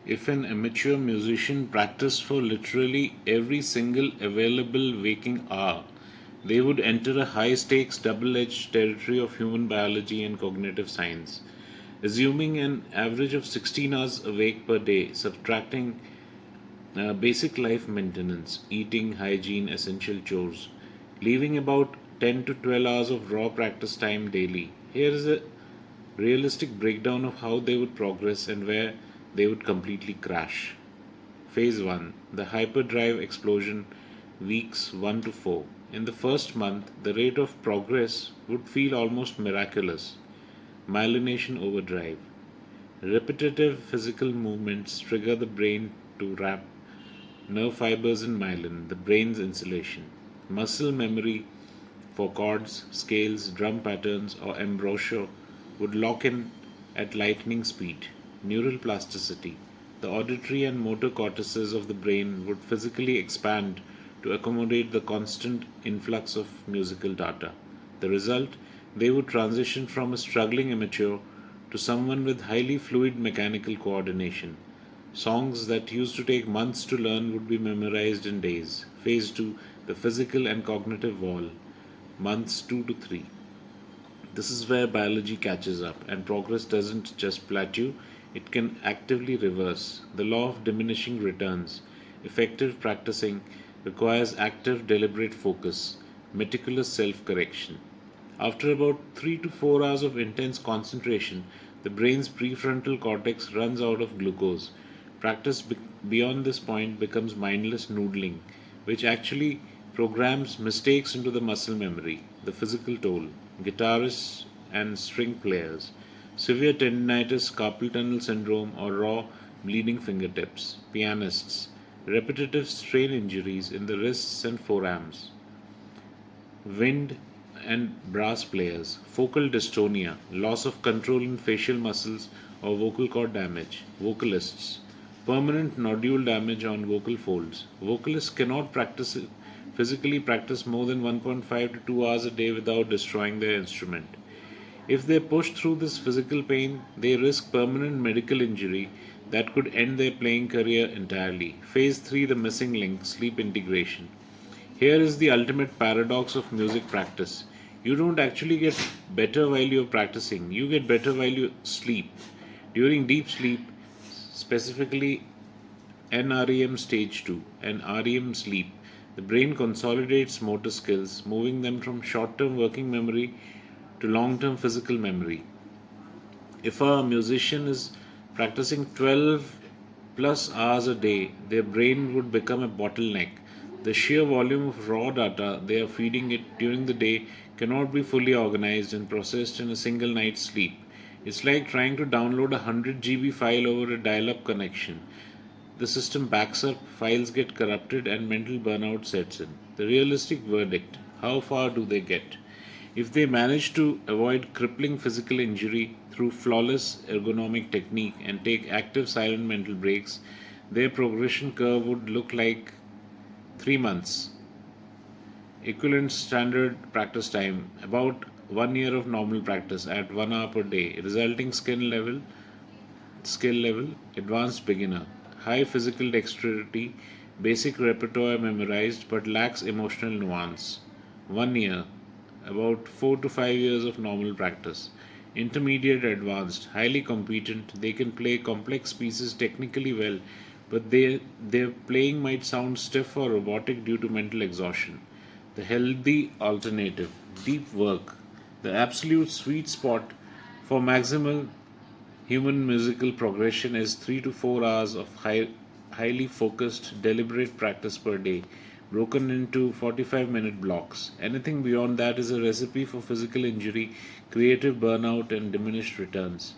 If an amateur musician practiced for literally every single available waking hour, they would enter a high stakes double edged territory of human biology and cognitive science. Assuming an average of 16 hours awake per day, subtracting basic life maintenance, eating, hygiene, essential chores, leaving about 10 to 12 hours of raw practice time daily. Here is a realistic breakdown of how they would progress and where they would completely crash. Phase 1, the hyperdrive explosion, weeks 1 to 4. In the first month, the rate of progress would feel almost miraculous. Myelination overdrive. Repetitive physical movements trigger the brain to wrap nerve fibers in myelin, the brain's insulation. Muscle memory for chords, scales, drum patterns, or embouchure would lock in at lightning speed. Neural plasticity. The auditory and motor cortices of the brain would physically expand to accommodate the constant influx of musical data. The result, they would transition from a struggling amateur to someone with highly fluid mechanical coordination. Songs that used to take months to learn would be memorized in days. Phase 2, the physical and cognitive wall, months 2 to 3. This is where biology catches up, and progress doesn't just plateau, it can actively reverse. The law of diminishing returns. Effective practicing requires active, deliberate focus, meticulous self correction. After about 3 to 4 hours of intense concentration, the brain's prefrontal cortex runs out of glucose. Practice beyond this point becomes mindless noodling, which actually programs mistakes into the muscle memory. The physical toll. Guitarists and string players. Severe tendinitis, carpal tunnel syndrome, or raw bleeding fingertips. Pianists. Repetitive strain injuries in the wrists and forearms. Wind and brass players, focal dystonia, loss of control in facial muscles or vocal cord damage, vocalists, permanent nodule damage on vocal folds. Vocalists cannot physically practice more than 1.5 to 2 hours a day without destroying their instrument. If they push through this physical pain, they risk permanent medical injury that could end their playing career entirely. Phase 3, the missing link, sleep integration. Here is the ultimate paradox of music practice. You don't actually get better while you're practicing, you get better while you sleep. During deep sleep, specifically NREM stage 2 and REM sleep, the brain consolidates motor skills, moving them from short term working memory to long term physical memory. If a musician is practicing 12 plus hours a day, their brain would become a bottleneck. The sheer volume of raw data they are feeding it during the day cannot be fully organized and processed in a single night's sleep. It's like trying to download a 100 GB file over a dial up connection. The system backs up, files get corrupted, and mental burnout sets in. The realistic verdict, how far do they get? If they manage to avoid crippling physical injury through flawless ergonomic technique and take active silent mental breaks, their progression curve would look like 3 months. Equivalent standard practice time, about 1 year of normal practice at 1 hour per day, resulting skill level, advanced beginner, high physical dexterity, basic repertoire memorized but lacks emotional nuance. 1 year, about 4 to 5 years of normal practice. Intermediate advanced, highly competent, they can play complex pieces technically well, but their playing might sound stiff or robotic due to mental exhaustion. The healthy alternative, deep work, the absolute sweet spot for maximal human musical progression is 3 to 4 hours of highly focused, deliberate practice per day, broken into 45-minute blocks. Anything beyond that is a recipe for physical injury, creative burnout, and diminished returns.